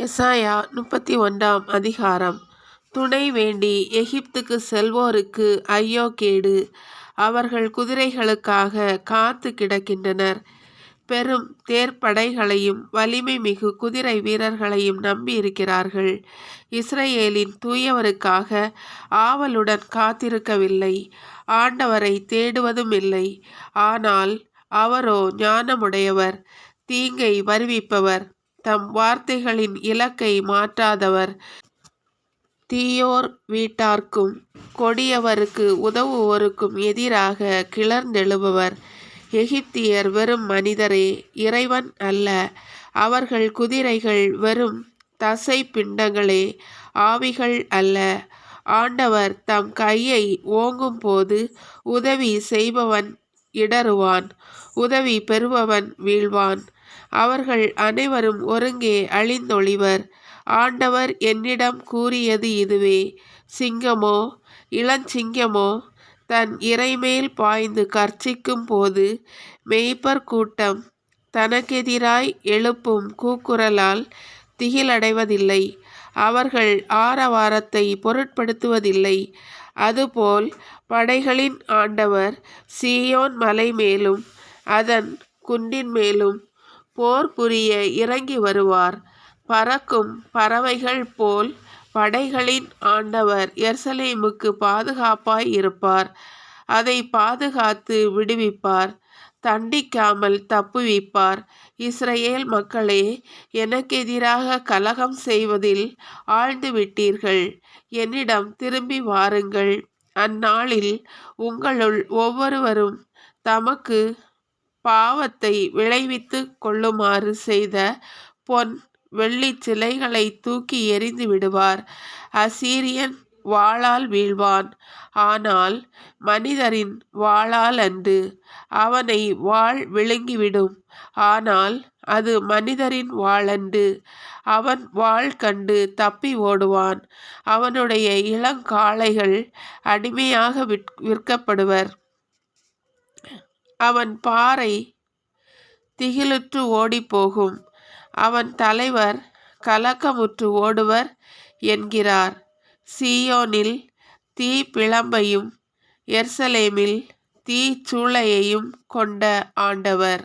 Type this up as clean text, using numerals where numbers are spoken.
எசாயா 31 அதிகாரம். துணை வேண்டி எகிப்துக்கு செல்வோருக்கு ஐயோ கேடு! அவர்கள் குதிரைகளுக்காக காத்து கிடக்கின்றனர். பெரும் தேர்ப்படைகளையும் வலிமை மிகு குதிரை வீரர்களையும் நம்பியிருக்கிறார்கள். இஸ்ரவேலின் தூயவருக்காக ஆவலுடன் காத்திருக்கவில்லை, ஆண்டவரை தேடுவதும் இல்லை. ஆனால் அவரோ ஞானமுடையவர், தீங்கை வருவிப்பவர், தம் வார்த்தைகளின் இலக்கை மாற்றாதவர். தீயோர் வீட்டார்க்கும் கொடியவருக்கு உதவுவோருக்கும் எதிராக கிளர்ந்தெழுபவர். எகிப்தியர் வெறும் மனிதரே, இறைவன் அல்ல. அவர்கள் குதிரைகள் வெறும் தசை பிண்டங்களே, ஆவிகள் அல்ல. ஆண்டவர் தம் கையை ஓங்கும் போது உதவி செய்பவன் இடறுவான், உதவி பெறுபவன் வீழ்வான். அவர்கள் அனைவரும் ஒருங்கே அழிந்தொழிவர். ஆண்டவர் என்னிடம் கூறியது இதுவே: சிங்கமோ இளஞ்சிங்கமோ தன் இரைமேல் பாய்ந்து கர்ச்சிக்கும் போது மேய்ப்பர் கூட்டம் தனக்கெதிராய் எழுப்பும் கூக்குரலால் திகிலடைவதில்லை. அவர்கள் ஆரவாரத்தை பொருட்படுத்துவதில்லை. அதுபோல் படைகளின் ஆண்டவர் சீயோன் மலை மேலும் அதன் குன்றின் மேலும் போர் புரிய இறங்கி வருவார். பறக்கும் பறவைகள் போல் படைகளின் ஆண்டவர் எருசலேமுக்கு பாதுகாப்பாய் இருப்பார். அதை பாதுகாத்து விடுவிப்பார், தண்டிக்காமல் தப்புவிப்பார். இஸ்ரவேல் மக்களே, எனக்கெதிராக கலகம் செய்வதில் ஆழ்ந்து விட்டீர்கள். என்னிடம் திரும்பி வாருங்கள். அந்நாளில் உங்களுள் ஒவ்வொருவரும் தமக்கு பாவத்தை விளைவித்து கொள்ளுமாறு செய்த பொன் வெள்ளிச் சிலைகளை தூக்கி எறிந்து விடுவார். அசீரியன் வாளால் வீழ்வான், ஆனால் மனிதரின் வாளால் அன்று. அவனை வாள் விழுங்கிவிடும், ஆனால் அது மனிதரின் வாளன்று. அவன் வாள் கண்டு தப்பி ஓடுவான். அவனுடைய இளங்காளைகள் அடிமையாக விற்கப்படுவர். அவன் பாறை திகிலுற்று ஓடிப்போகும், அவன் தலைவர் கலக்கமுற்று ஓடுவர் என்கிறார். சீயோனில் தீப்பிழம்பையும் எருசலேமில் தீச்சூளையையும் கொண்ட ஆண்டவர்.